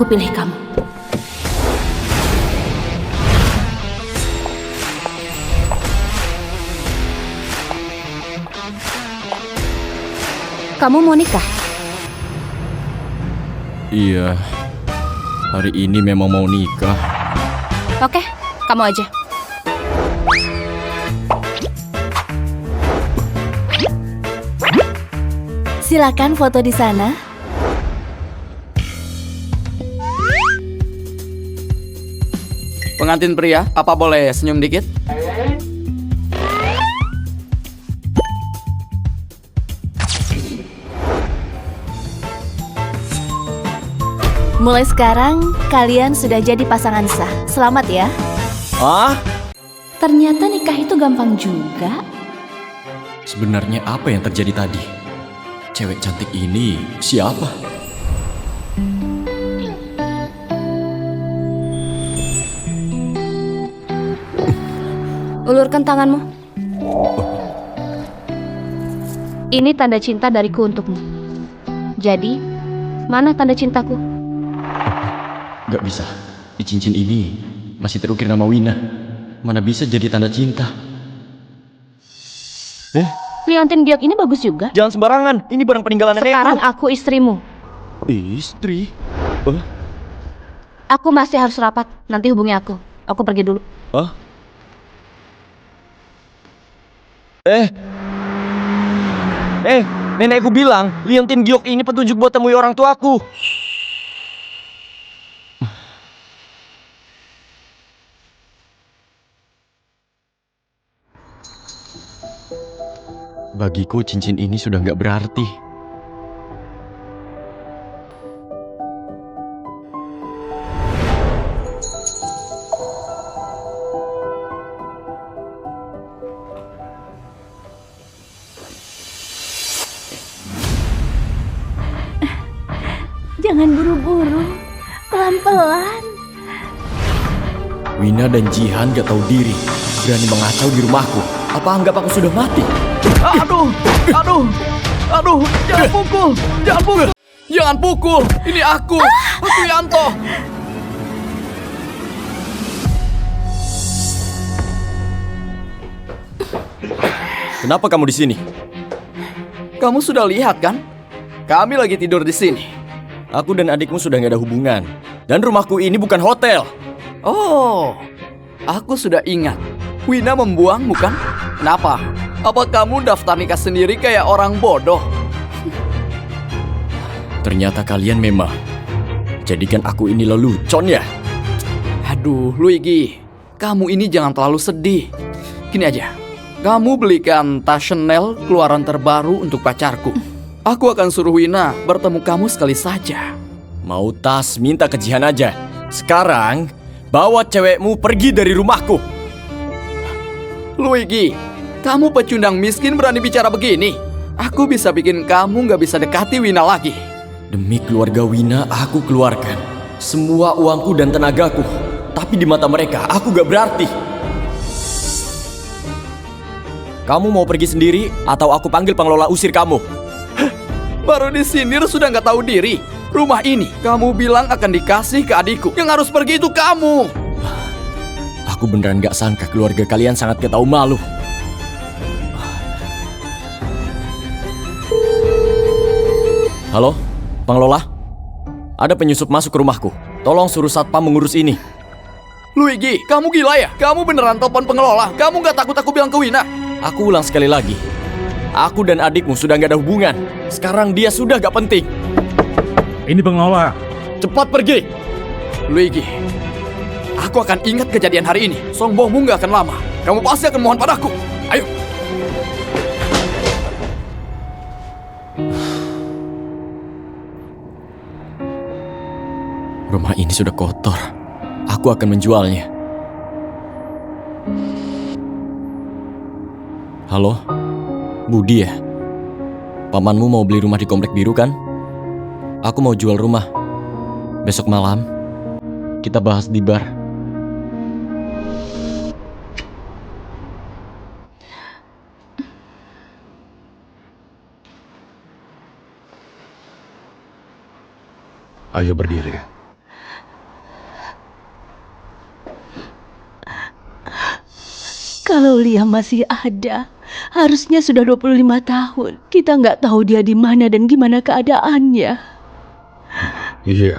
Aku pilih kamu. Kamu mau nikah? Iya, hari ini memang mau nikah. Oke, kamu aja. Silakan foto di sana. Pengantin pria, apa boleh senyum dikit? Mulai sekarang, kalian sudah jadi pasangan sah. Selamat ya. Ah? Ternyata nikah itu gampang juga. Sebenarnya apa yang terjadi tadi? Cewek cantik ini siapa? Ulurkan tanganmu. Ini tanda cinta dariku untukmu. Jadi, mana tanda cintaku? Gak bisa. Di cincin ini masih terukir nama Wina. Mana bisa jadi tanda cinta? Liontin giok ini bagus juga. Jangan sembarangan. Ini barang peninggalan nenekku. Sekarang aku istrimu. Istri? Aku masih harus rapat. Nanti hubungi aku. Aku pergi dulu. Hah? Nenekku bilang Liontin giok ini petunjuk buat temui orang tuaku. Bagiku cincin ini sudah nggak berarti. Jangan buru-buru. Pelan-pelan. Wina dan Jihan gak tahu diri, berani mengacau di rumahku. Apa anggap aku sudah mati? Aduh, jangan pukul, jangan pukul. Ini aku Yanto. Kenapa kamu di sini? Kamu sudah lihat kan? Kami lagi tidur di sini. Aku dan adikmu sudah gak ada hubungan. Dan rumahku ini bukan hotel. Oh, aku sudah ingat. Wina membuangmu kan? Kenapa? Apa kamu daftar nikah sendiri kayak orang bodoh? Ternyata kalian memang jadikan aku ini lelucon ya. Aduh, Luigi, kamu ini jangan terlalu sedih. Gini aja, kamu belikan tas Chanel keluaran terbaru untuk pacarku. Aku akan suruh Wina bertemu kamu sekali saja. Mau tas minta ke Jihan aja. Sekarang bawa cewekmu pergi dari rumahku. Luigi, kamu pecundang miskin berani bicara begini? Aku bisa bikin kamu gak bisa dekati Wina lagi. Demi keluarga Wina, aku keluarkan semua uangku dan tenagaku. Tapi di mata mereka, aku gak berarti. Kamu mau pergi sendiri atau aku panggil pengelola usir kamu? Baru disindir sudah gak tahu diri. Rumah ini kamu bilang akan dikasih ke adikku. Yang harus pergi itu kamu. Aku beneran gak sangka keluarga kalian sangat gak tahu malu. Halo, pengelola? Ada penyusup masuk ke rumahku. Tolong suruh satpam mengurus ini. Luigi, kamu gila ya? Kamu beneran telepon pengelola? Kamu gak takut aku bilang ke Wina? Aku ulang sekali lagi. Aku dan adikmu sudah gak ada hubungan. Sekarang dia sudah gak penting. Ini pengelola. Cepat pergi. Luigi, aku akan ingat kejadian hari ini. Sombongmu gak akan lama. Kamu pasti akan mohon padaku. Ayo. Rumah ini sudah kotor. Aku akan menjualnya. Halo? Budi ya? Pamanmu mau beli rumah di Komplek Biru kan? Aku mau jual rumah. Besok malam kita bahas di bar. Ayo berdiri. Kalau Lia masih ada, harusnya sudah 25 tahun. Kita nggak tahu dia di mana dan gimana keadaannya. Iya.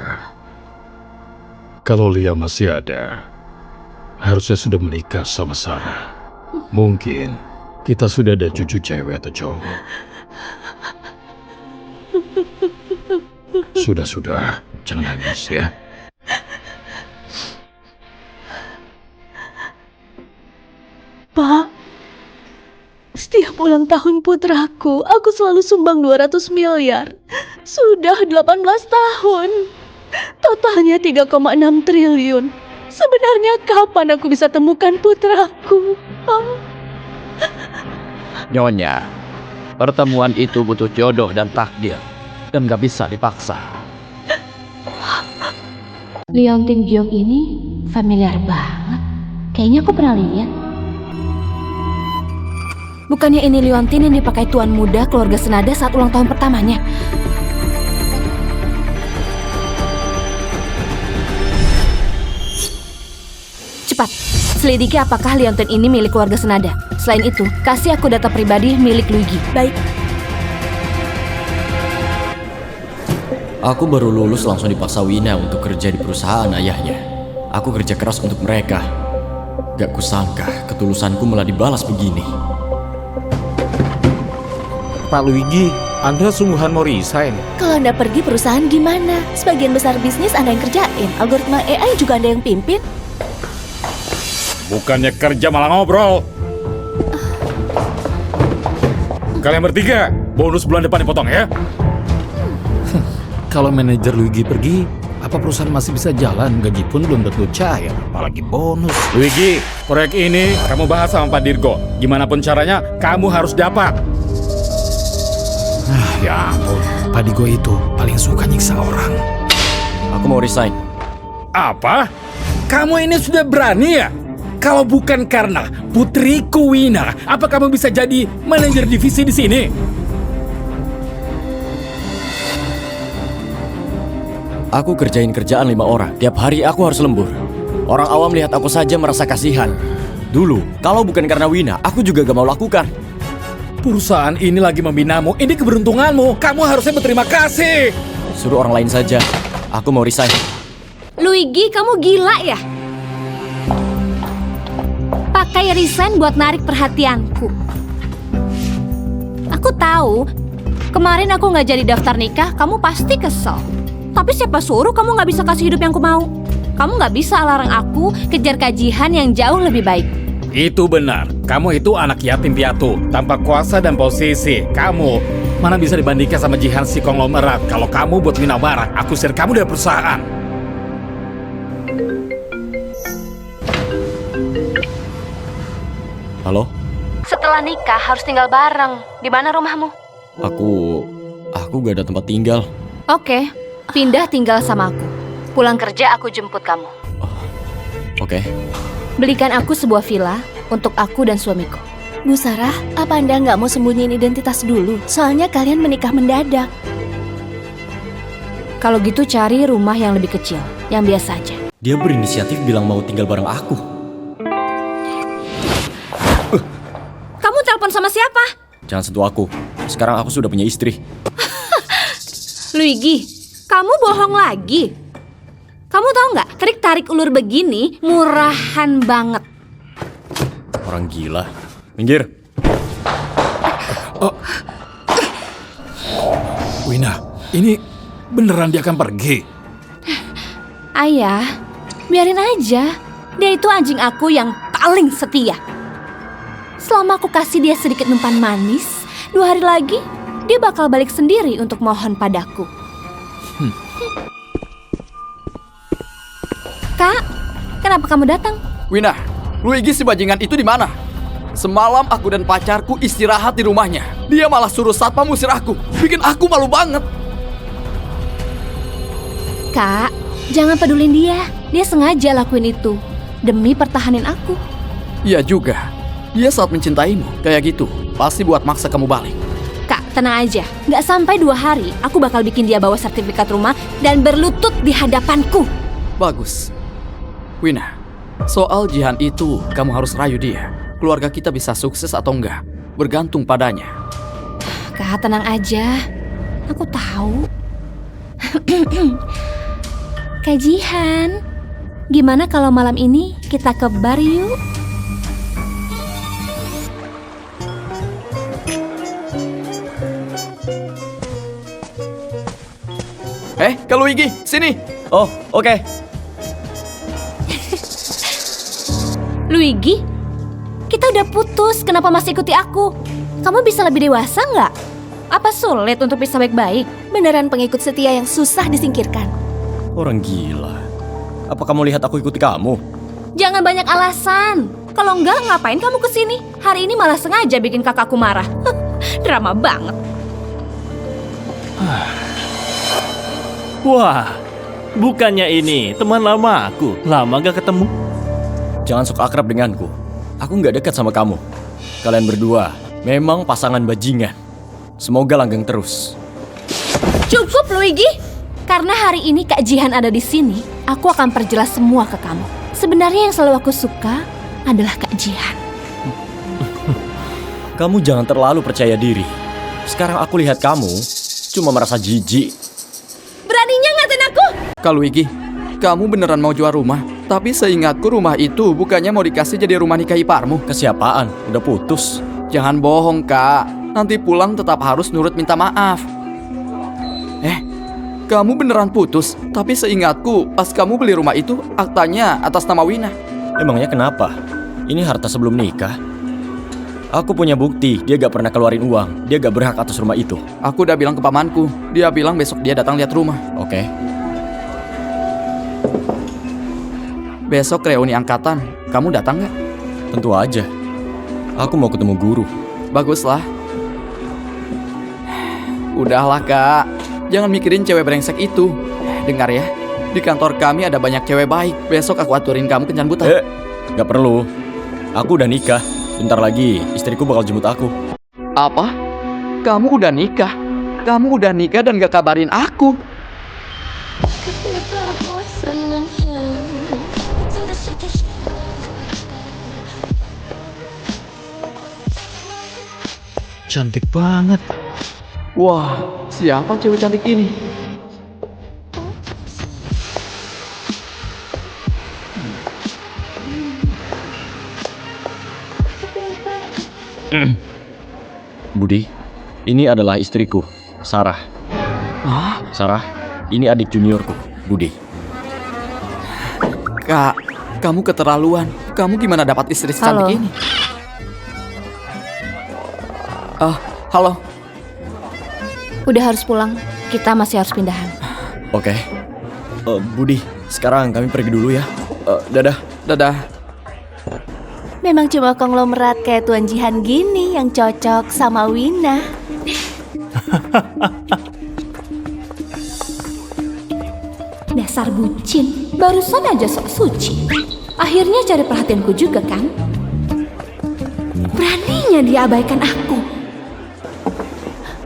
Kalau Lia masih ada, harusnya sudah menikah sama Sarah. Mungkin kita sudah ada cucu cewek atau cowok. Sudah, jangan nangis ya. Pak, setiap ulang tahun putraku, aku selalu sumbang 200 miliar. Sudah 18 tahun. Totalnya 3,6 triliun. Sebenarnya kapan aku bisa temukan putraku? Pak? Nyonya, pertemuan itu butuh jodoh dan takdir. Dan gak bisa dipaksa. Leontin Giok ini familiar banget. Kayaknya aku pernah lihat. Bukannya ini Leontin yang dipakai tuan muda keluarga Senada saat ulang tahun pertamanya? Cepat, selidiki apakah Leontin ini milik keluarga Senada. Selain itu, kasih aku data pribadi milik Luigi. Baik. Aku baru lulus langsung dipaksa Wina untuk kerja di perusahaan ayahnya. Aku kerja keras untuk mereka. Gak kusangka ketulusanku malah dibalas begini. Pak Luigi, Anda sungguhan mau resign? Kalau Anda pergi perusahaan gimana? Sebagian besar bisnis Anda yang kerjain, algoritma AI juga Anda yang pimpin. Bukannya kerja malah ngobrol. Kalian bertiga, bonus bulan depan dipotong ya. Kalau manajer Luigi pergi, apa perusahaan masih bisa jalan? Gaji pun belum tentu cair, apalagi bonus. Luigi, proyek ini kamu bahas sama Pak Dirgo. Gimana pun caranya, kamu harus dapat. Ya ampun, Pak Digo itu paling suka nyiksa orang. Aku mau resign. Apa? Kamu ini sudah berani ya? Kalau bukan karena putriku Wina, apa kamu bisa jadi manajer divisi di sini? Aku kerjain kerjaan 5 orang. Tiap hari aku harus lembur. Orang awam lihat aku saja merasa kasihan. Dulu, kalau bukan karena Wina, aku juga gak mau lakukan. Perusahaan ini lagi membinamu. Ini keberuntunganmu. Kamu harusnya berterima kasih. Suruh orang lain saja. Aku mau resign. Luigi, kamu gila ya? Pakai resign buat narik perhatianku. Aku tahu, kemarin aku nggak jadi daftar nikah, kamu pasti kesel. Tapi siapa suruh kamu nggak bisa kasih hidup yang ku mau? Kamu nggak bisa larang aku kejar kajian yang jauh lebih baik. Itu benar. Kamu itu anak yatim piatu, tanpa kuasa dan posisi. Kamu mana bisa dibandingkan sama Jihan si konglomerat. Kalau kamu buat Wina Barat, aku usir kamu dari perusahaan. Halo? Setelah nikah harus tinggal bareng. Di mana rumahmu? Aku gak ada tempat tinggal. Oke, pindah tinggal sama aku. Pulang kerja aku jemput kamu. Oke. Belikan aku sebuah villa untuk aku dan suamiku. Bu Sarah, apa Anda nggak mau sembunyiin identitas dulu? Soalnya kalian menikah mendadak. Kalau gitu cari rumah yang lebih kecil, yang biasa aja. Dia berinisiatif bilang mau tinggal bareng aku. Kamu telepon sama siapa? Jangan sentuh aku. Sekarang aku sudah punya istri. Luigi, kamu bohong lagi. Kamu tahu nggak, trik tarik ulur begini murahan banget. Orang gila. Minggir. Wina, ini beneran dia akan pergi? Ayah, biarin aja. Dia itu anjing aku yang paling setia. Selama aku kasih dia sedikit numpan manis, 2 hari lagi dia bakal balik sendiri untuk mohon padaku. Kak, kenapa kamu datang? Wina, Luigi si bajingan itu di mana? Semalam aku dan pacarku istirahat di rumahnya. Dia malah suruh satpam usir aku. Bikin aku malu banget. Kak, jangan pedulin dia. Dia sengaja lakuin itu demi pertahanin aku. Iya juga. Dia saat mencintaimu kayak gitu. Pasti buat maksa kamu balik. Kak, tenang aja. Nggak sampai 2 hari, aku bakal bikin dia bawa sertifikat rumah dan berlutut di hadapanku. Bagus. Wina, soal Jihan itu kamu harus rayu dia. keluarga kita bisa sukses atau enggak bergantung padanya. Kak, tenang aja. Aku tahu. Kak Jihan, gimana kalau malam ini kita ke bar yuk? Kak Luigi, sini. Oh, oke. Luigi, kita udah putus, kenapa masih ikuti aku? Kamu bisa lebih dewasa nggak? Apa sulit untuk bisa baik-baik? Beneran pengikut setia yang susah disingkirkan. Orang gila. Apa kamu lihat aku ikuti kamu? Jangan banyak alasan. Kalau enggak, ngapain kamu kesini? Hari ini malah sengaja bikin kakakku marah. Drama banget. Wah, bukannya ini teman lama aku. Lama gak ketemu. Jangan sok akrab denganku. Aku nggak dekat sama kamu. Kalian berdua memang pasangan bajingan. Semoga langgeng terus. Cukup, Luigi. Karena hari ini Kak Jihan ada di sini, aku akan perjelas semua ke kamu. Sebenarnya yang selalu aku suka adalah Kak Jihan. Kamu jangan terlalu percaya diri. Sekarang aku lihat kamu cuma merasa jijik. Beraninya ngatain aku? Kak Luigi, kamu beneran mau jual rumah? Tapi seingatku rumah itu bukannya mau dikasih jadi rumah nikah iparmu. Kesiapaan? Udah putus. Jangan bohong, Kak. Nanti pulang tetap harus nurut minta maaf. Kamu beneran putus? Tapi seingatku pas kamu beli rumah itu aktanya atas nama Wina. Emangnya kenapa? Ini harta sebelum nikah. Aku punya bukti, dia gak pernah keluarin uang. Dia gak berhak atas rumah itu. Aku udah bilang ke pamanku. Dia bilang besok dia datang lihat rumah. Oke. Besok reuni angkatan, kamu datang nggak? Tentu aja. Aku mau ketemu guru. Baguslah. Udahlah, Kak. Jangan mikirin cewek brengsek itu. Dengar ya, di kantor kami ada banyak cewek baik. Besok aku aturin kamu kencan buta. Gak perlu. Aku udah nikah. Bentar lagi istriku bakal jemput aku. Apa? Kamu udah nikah? Kamu udah nikah dan gak kabarin aku? Cantik banget. Wah, siapa cewek cantik ini? Budi, ini adalah istriku, Sarah. Sarah, ini adik juniorku, Budi. Kak, kamu keterlaluan. Kamu gimana dapat istri secantik Halo. ini? Halo. Udah harus pulang, kita masih harus pindahan. Oke. Budi, sekarang kami pergi dulu ya. Dadah. Dadah. Memang cuma konglomerat kayak Tuan Jihan gini yang cocok sama Wina. Dasar bucin, barusan aja sok suci. Akhirnya cari perhatianku juga kan? Beraninya dia abaikan aku.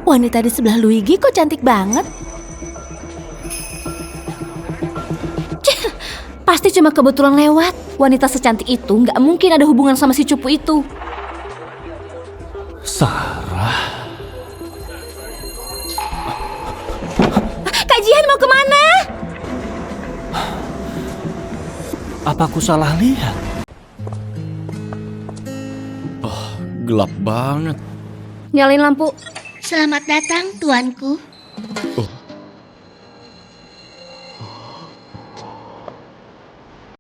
Wanita di sebelah Luigi kok cantik banget. Pasti cuma kebetulan lewat. Wanita secantik itu nggak mungkin ada hubungan sama si cupu itu. Sarah. Kak Jihan mau kemana? Apa aku salah lihat? Gelap banget. Nyalain lampu. Selamat datang, tuanku.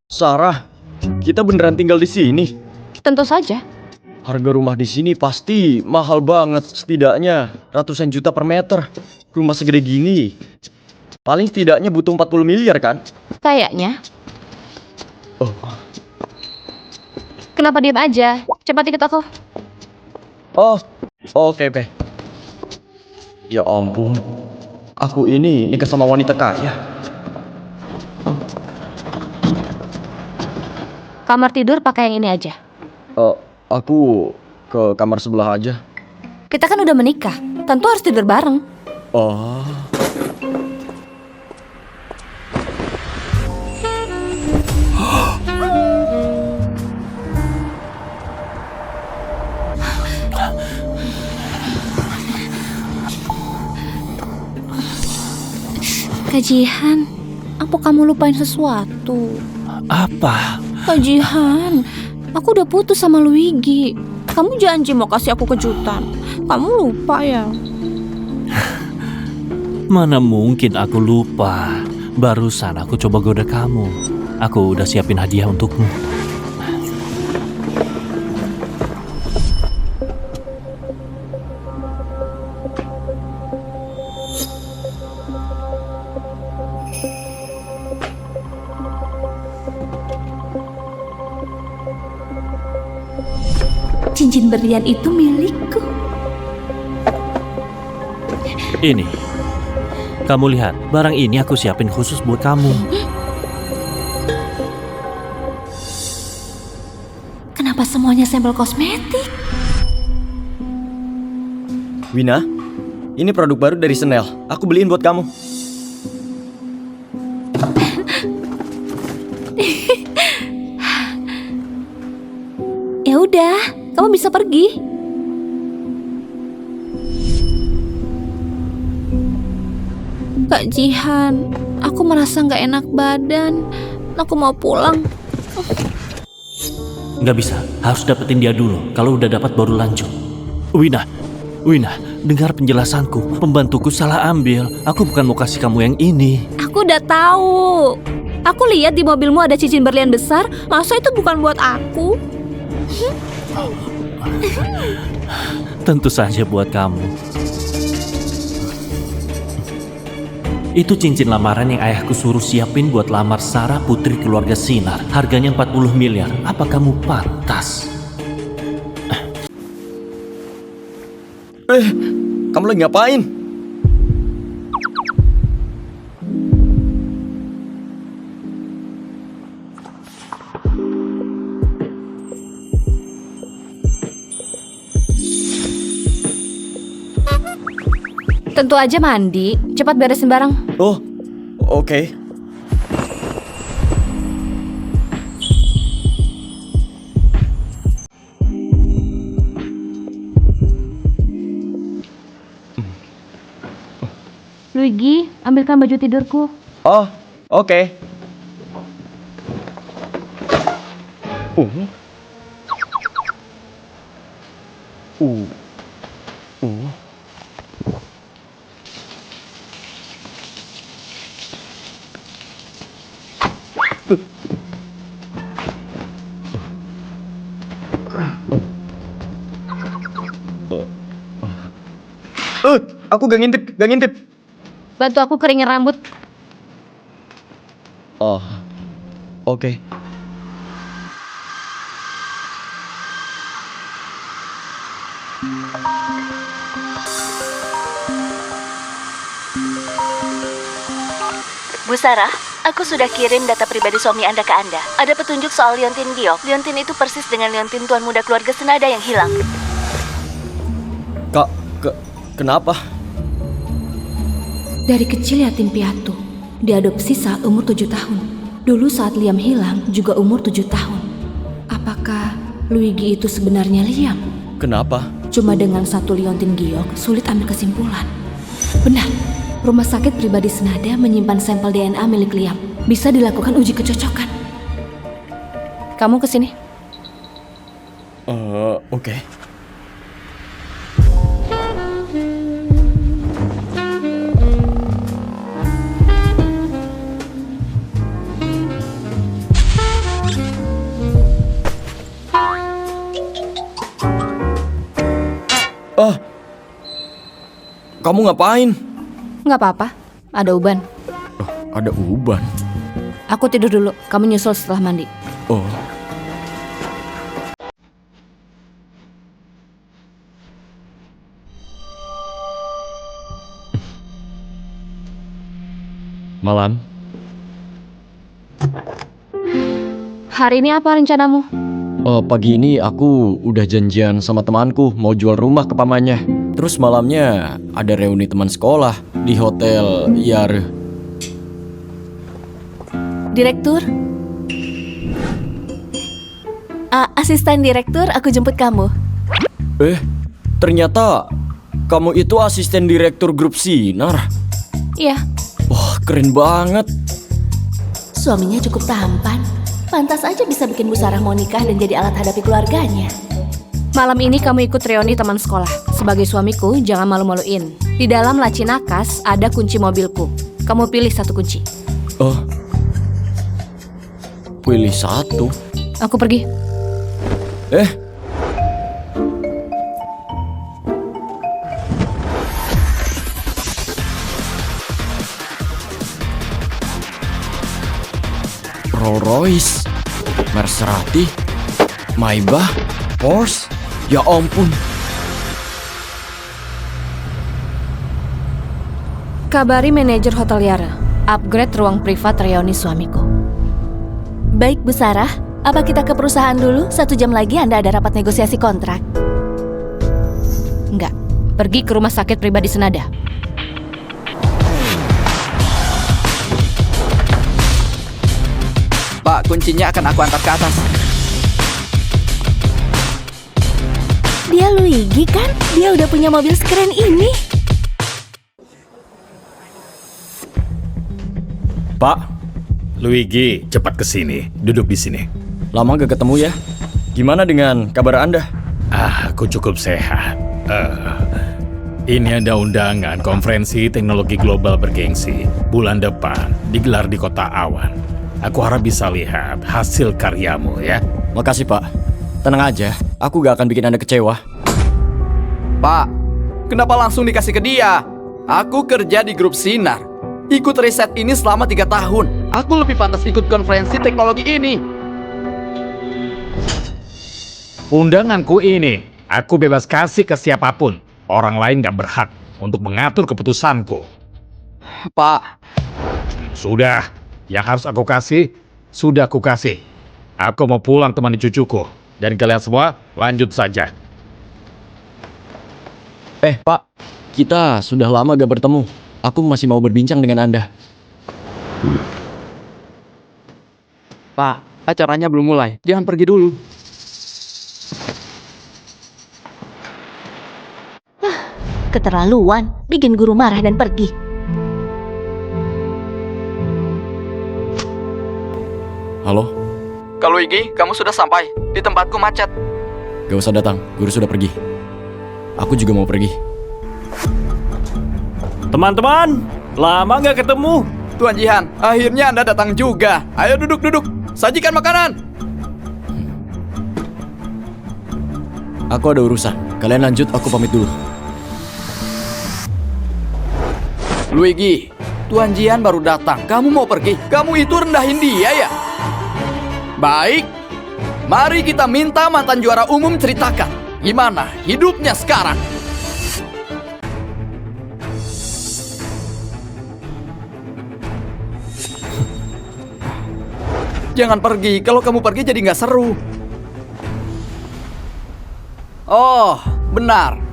Sarah, kita beneran tinggal di sini. Tentu saja. Harga rumah di sini pasti mahal banget. Setidaknya ratusan juta per meter. Rumah segede gini, paling setidaknya butuh 40 miliar kan? Kayaknya. Oh, Kenapa diam aja? Cepat ikut aku. Oke. Ya ampun, aku ini nikah sama wanita kaya. Kamar tidur pakai yang ini aja. Aku ke kamar sebelah aja. Kita kan udah menikah, tentu harus tidur bareng. Oh. Kak Jihan, apa kamu lupain sesuatu? Apa? Kak Jihan, aku udah putus sama Luigi. Kamu janji mau kasih aku kejutan. Kamu lupa ya? Mana mungkin aku lupa. Barusan aku coba goda kamu. Aku udah siapin hadiah untukmu. Cincin berlian itu milikku. Ini. Kamu lihat, barang ini aku siapin khusus buat kamu. Kenapa semuanya sampel kosmetik? Wina, ini produk baru dari Chanel. Aku beliin buat kamu. Ya udah, kamu bisa pergi. Kak Jihan, aku merasa nggak enak badan. Aku mau pulang. Nggak bisa, harus dapetin dia dulu. Kalau udah dapat baru lanjut. Wina, dengar penjelasanku. Pembantuku salah ambil. Aku bukan mau kasih kamu yang ini. Aku udah tahu. Aku lihat di mobilmu ada cincin berlian besar. Masa itu bukan buat aku? Tentu saja buat kamu. Itu cincin lamaran yang ayahku suruh siapin buat lamar Sarah putri keluarga Sinar. Harganya 40 miliar. Apa kamu pantas? Kamu lagi ngapain? Tentu aja mandi. Cepat beresin barang. Oh, oke. Luigi, ambilkan baju tidurku. Oh, oke. Aku gak ngintip. Bantu aku keringin rambut. Oh, oke. Bu Sarah, aku sudah kirim data pribadi suami Anda ke Anda. Ada petunjuk soal Liontin Giok. Liontin itu persis dengan Liontin tuan muda keluarga Senada yang hilang. Kenapa? Dari kecil yatim piatu. Diadopsi saat umur 7 tahun. Dulu saat Liam hilang juga umur 7 tahun. Apakah Luigi itu sebenarnya Liam? Kenapa? Cuma dengan satu Liontin Giok sulit ambil kesimpulan. Benar, rumah sakit pribadi Senada menyimpan sampel DNA milik Liam. Bisa dilakukan uji kecocokan. Kamu kesini. Oke. Kamu ngapain? Nggak apa-apa, ada uban. Ada uban. Aku tidur dulu, kamu nyusul setelah mandi. Oh. Malam. Hari ini apa rencanamu? Pagi ini aku udah janjian sama temanku mau jual rumah ke pamannya. Terus malamnya ada reuni teman sekolah di hotel Yar. Direktur? Asisten direktur, aku jemput kamu. Ternyata kamu itu asisten direktur grup Sinar. Iya. Wah, keren banget. Suaminya cukup tampan. Pantas aja bisa bikin Bu Sarah mau nikah dan jadi alat hadapi keluarganya. Malam ini kamu ikut reuni teman sekolah. Sebagai suamiku, jangan malu-maluin. Di dalam laci nakas ada kunci mobilku. Kamu pilih satu kunci. Oh, pilih satu. Aku pergi. Rolls Royce, Maserati, Maybach, Porsche. Ya ampun. Kabari manajer Hotel Yara. Upgrade ruang privat reuni suamiku. Baik Bu Sarah, apa kita ke perusahaan dulu? 1 jam lagi Anda ada rapat negosiasi kontrak. Enggak, pergi ke rumah sakit pribadi Senada. Pak, kuncinya akan aku antar ke atas. Dia Luigi kan? Dia udah punya mobil sekeren ini. Pak, Luigi, cepat ke sini. Duduk di sini. lama gak ketemu ya. Gimana dengan kabar Anda? Aku cukup sehat. Ini ada undangan konferensi teknologi global bergengsi bulan depan digelar di Kota Awan. Aku harap bisa lihat hasil karyamu ya. Makasih Pak. Tenang aja, aku gak akan bikin Anda kecewa. Pak, kenapa langsung dikasih ke dia? Aku kerja di grup Sinar. Ikut riset ini selama 3 tahun. Aku lebih pantas ikut konferensi teknologi ini. Undanganku ini, aku bebas kasih ke siapapun. Orang lain gak berhak untuk mengatur keputusanku. Pak, Sudah, yang harus aku kasih, sudah aku kasih. Aku mau pulang temani cucuku. Dan kalian semua, lanjut saja. Pak, kita sudah lama gak bertemu. Aku masih mau berbincang dengan Anda. Pak, acaranya belum mulai. Jangan pergi dulu. Keterlaluan, bikin guru marah dan pergi. Halo? Kak Luigi, kamu sudah sampai. Di tempatku macet. Gak usah datang, guru sudah pergi. Aku juga mau pergi. Teman-teman, lama gak ketemu. Tuan Jihan, akhirnya Anda datang juga. Ayo duduk-duduk. Sajikan makanan. Aku ada urusan. Kalian lanjut, aku pamit dulu. Luigi, Tuan Jihan baru datang. Kamu mau pergi? Kamu itu rendahin dia ya? Baik. Mari kita minta mantan juara umum ceritakan. Gimana hidupnya sekarang? Jangan pergi. Kalau kamu pergi jadi nggak seru. Oh, benar.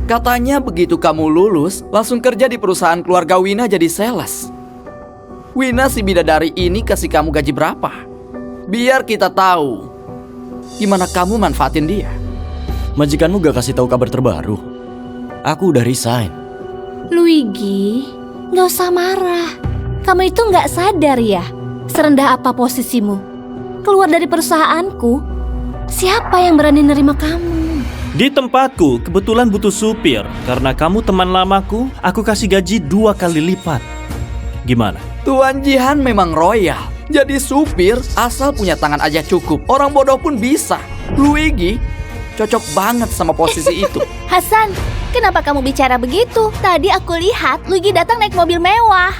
Katanya begitu kamu lulus, langsung kerja di perusahaan keluarga Wina jadi sales. Wina si bidadari ini kasih kamu gaji berapa? Biar kita tahu gimana kamu manfaatin dia. Majikanmu gak kasih tahu kabar terbaru. Aku udah resign. Luigi, gak usah marah. Kamu itu gak sadar ya, serendah apa posisimu. Keluar dari perusahaanku, siapa yang berani nerima kamu? Di tempatku, kebetulan butuh supir. Karena kamu teman lamaku, aku kasih gaji 2 kali lipat. Gimana? Tuan Jihan memang royal. Jadi supir asal punya tangan aja cukup. Orang bodoh pun bisa. Luigi cocok banget sama posisi itu. Hasan, kenapa kamu bicara begitu? Tadi aku lihat Luigi datang naik mobil mewah.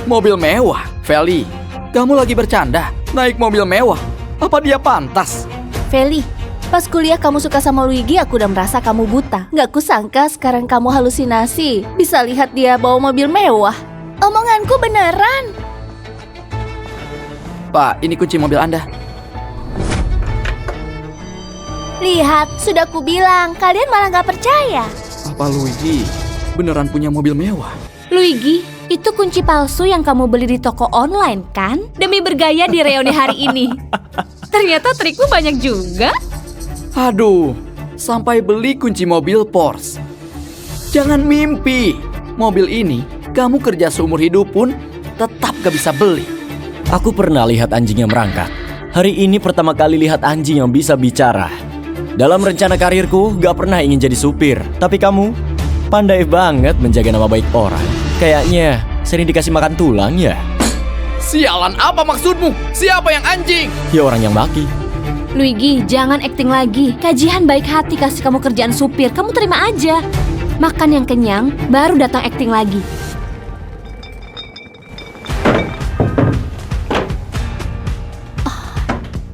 Mobil mewah? Feli, kamu lagi bercanda? Naik mobil mewah? Apa dia pantas? Feli, pas kuliah kamu suka sama Luigi, aku udah merasa kamu buta. Nggak kusangka sekarang kamu halusinasi. Bisa lihat dia bawa mobil mewah. Omonganku beneran. Pak, ini kunci mobil Anda. Lihat, sudah kubilang. Kalian malah nggak percaya. Apa Luigi beneran punya mobil mewah? Luigi, itu kunci palsu yang kamu beli di toko online kan? Demi bergaya di reuni hari ini. Ternyata trikmu banyak juga. Aduh, sampai beli kunci mobil Porsche. Jangan mimpi. Mobil ini kamu kerja seumur hidup pun tetap gak bisa beli. Aku pernah lihat anjing yang merangkak. Hari ini pertama kali lihat anjing yang bisa bicara. Dalam rencana karirku, gak pernah ingin jadi supir. Tapi kamu pandai banget menjaga nama baik orang. Kayaknya sering dikasih makan tulang ya? Sialan, apa maksudmu? Siapa yang anjing? Ya orang yang maki. Luigi, jangan akting lagi. Kajian baik hati kasih kamu kerjaan supir, kamu terima aja. Makan yang kenyang, baru datang akting lagi.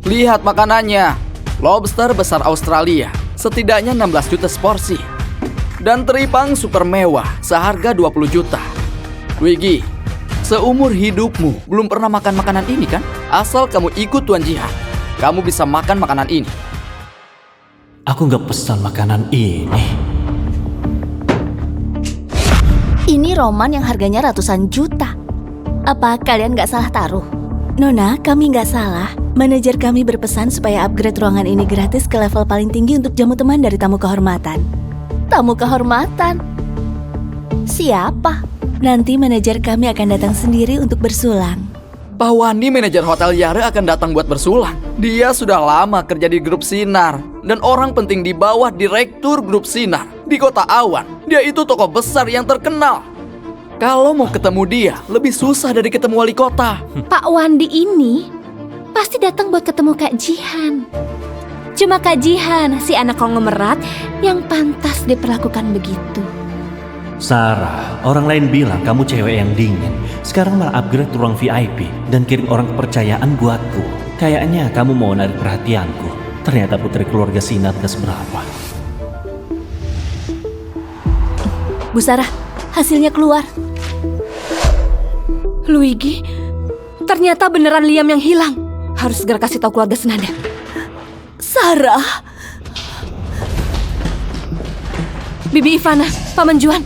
Lihat makanannya. Lobster besar Australia, setidaknya 16 juta seporsi. Dan teripang super mewah, seharga 20 juta. Luigi, seumur hidupmu belum pernah makan makanan ini kan? Asal kamu ikut Tuan Jihan, kamu bisa makan makanan ini. Aku nggak pesan makanan ini. Ini roman yang harganya ratusan juta. Apa kalian nggak salah taruh? Nona, kami nggak salah. Manajer kami berpesan supaya upgrade ruangan ini gratis ke level paling tinggi untuk jamu teman dari tamu kehormatan. Tamu kehormatan? Siapa? Nanti manajer kami akan datang sendiri untuk bersulang. Pak Wandi, manajer Hotel Yara akan datang buat bersulang. Dia sudah lama kerja di grup Sinar dan orang penting di bawah direktur grup Sinar di Kota Awan. Dia itu tokoh besar yang terkenal. Kalau mau ketemu dia, lebih susah dari ketemu wali kota. Pak Wandi ini pasti datang buat ketemu Kak Jihan. Cuma Kak Jihan, si anak konglomerat yang pantas diperlakukan begitu. Sarah, orang lain bilang kamu cewek yang dingin. Sekarang malah upgrade ruang VIP dan kirim orang kepercayaan buatku. Kayaknya kamu mau narik perhatianku. Ternyata putri keluarga Sinar gak seberapa. Bu Sarah, hasilnya keluar. Luigi, ternyata beneran Liam yang hilang. Harus segera kasih tahu keluarga Senada. Sarah! Bibi Ivana, Paman Juan.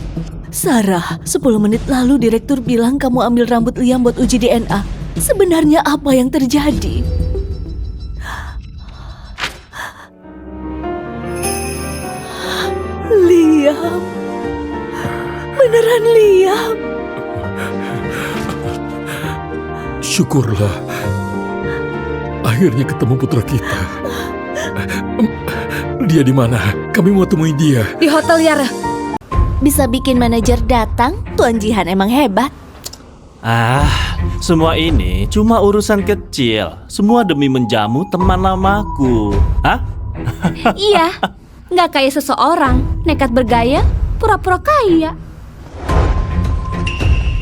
Sarah, 10 menit lalu direktur bilang kamu ambil rambut Liam buat uji DNA. Sebenarnya apa yang terjadi? Liam. Beneran Liam. Syukurlah. Akhirnya ketemu putra kita. Dia di mana? Kami mau temui dia. Di Hotel Yara. Bisa bikin manajer datang, Tuan Jihan emang hebat. Semua ini cuma urusan kecil. Semua demi menjamu teman lamaku. Hah? Iya, nggak kayak seseorang nekat bergaya, pura-pura kaya.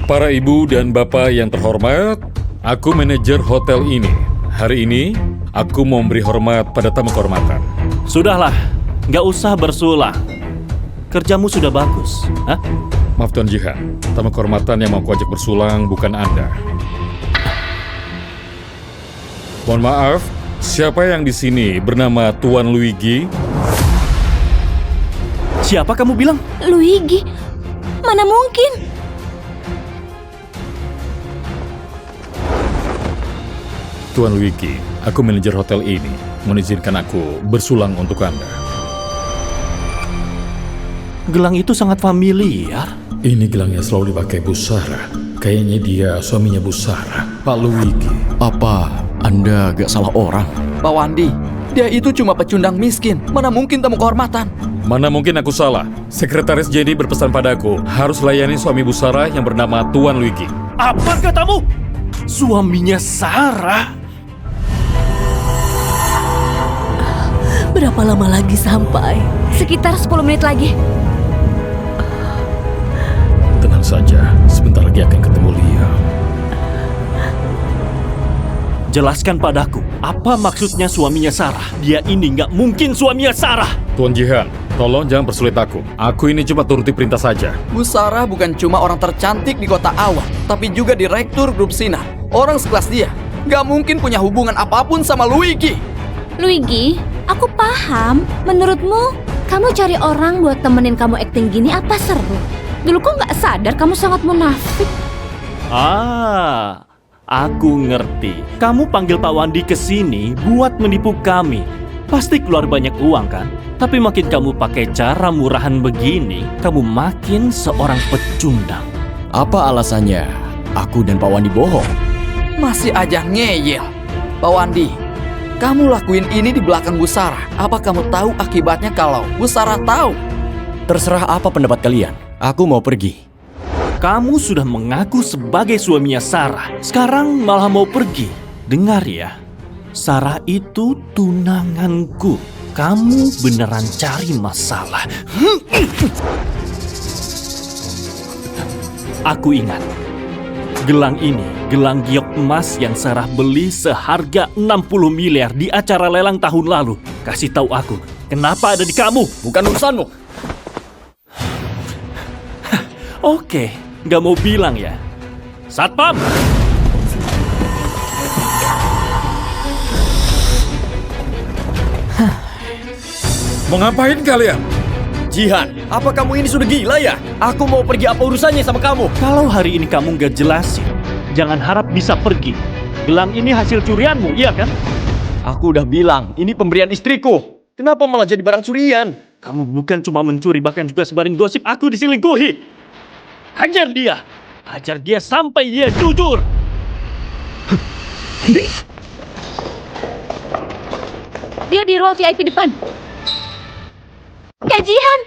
Para ibu dan bapak yang terhormat, aku manajer hotel ini. Hari ini, aku mau memberi hormat pada tamu kehormatan. Sudahlah, nggak usah bersulang. Kerjamu sudah bagus. Hah? Maaf Tuan Jihan, tamu kehormatan yang mau kuajak bersulang bukan Anda. Mohon maaf, siapa yang di sini bernama Tuan Luigi? Siapa kamu bilang? Luigi, mana mungkin? Tuan Luigi, aku manajer hotel ini. Mengizinkan aku bersulang untuk Anda. Gelang itu sangat familiar. Ini gelangnya selalu dipakai Bu Sarah. Kayaknya dia suaminya Bu Sarah, Pak Luigi. Apa Anda gak salah orang? Pak Wandi, dia itu cuma pecundang miskin. Mana mungkin tamu kehormatan? Mana mungkin aku salah? Sekretaris Jenny berpesan padaku harus layani suami Bu Sarah yang bernama Tuan Luigi. Apa katamu? Suaminya Sarah? Berapa lama lagi sampai? Sekitar 10 menit lagi. Tenang saja, sebentar lagi akan ketemu Liam. Jelaskan padaku, apa maksudnya suaminya Sarah? Dia ini nggak mungkin suaminya Sarah. Tuan Jihan, tolong jangan persulit aku. Aku ini cuma turuti perintah saja. Bu Sarah bukan cuma orang tercantik di Kota Awan, tapi juga direktur grup Sinar. Orang sekelas dia gak mungkin punya hubungan apapun sama Luigi. Luigi, aku paham. Menurutmu, kamu cari orang buat temenin kamu akting gini apa seru? Dulu kok nggak sadar kamu sangat munafik? Aku ngerti. Kamu panggil Pak Wandi ke sini buat menipu kami. Pasti keluar banyak uang kan? Tapi makin kamu pakai cara murahan begini, kamu makin seorang pecundang. Apa alasannya aku dan Pak Wandi bohong. Masih aja ngeyel. Pak Wandi, kamu lakuin ini di belakang Bu Sarah. Apa kamu tahu akibatnya kalau Bu Sarah tahu? Terserah apa pendapat kalian. Aku mau pergi. Kamu sudah mengaku sebagai suaminya Sarah. Sekarang malah mau pergi. Dengar ya, Sarah itu tunanganku. Kamu beneran cari masalah. Aku ingat. Gelang ini, gelang giok emas yang Sarah beli seharga 60 miliar di acara lelang tahun lalu. Kasih tahu aku, kenapa ada di kamu? Bukan urusanmu. Oke, nggak mau bilang ya. Satpam! Mau ngapain kalian? Jihan, apa kamu ini sudah gila ya? Aku mau pergi, apa urusannya sama kamu? Kalau hari ini kamu nggak jelasin, jangan harap bisa pergi. Gelang ini hasil curianmu, iya kan? Aku udah bilang, ini pemberian istriku. Kenapa malah jadi barang curian? Kamu bukan cuma mencuri, bahkan juga sebarin gosip aku diselingkuhi. Hajar dia! Hajar dia sampai dia jujur! Dia di ruang VIP depan. Jihan,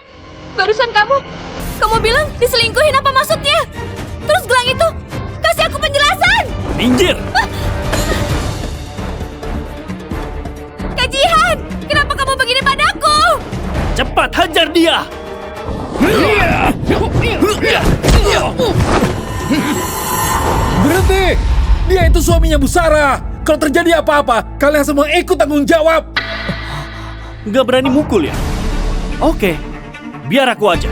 barusan kamu bilang diselingkuhin, apa maksudnya? Terus gelang itu, kasih aku penjelasan. Minggir! Kak Jihan, kenapa kamu begini padaku? Cepat hajar dia! Berhenti! Dia itu suaminya Bu Sarah. Kalau terjadi apa-apa, kalian semua ikut tanggung jawab. Nggak berani mukul ya? Oke, biar aku aja.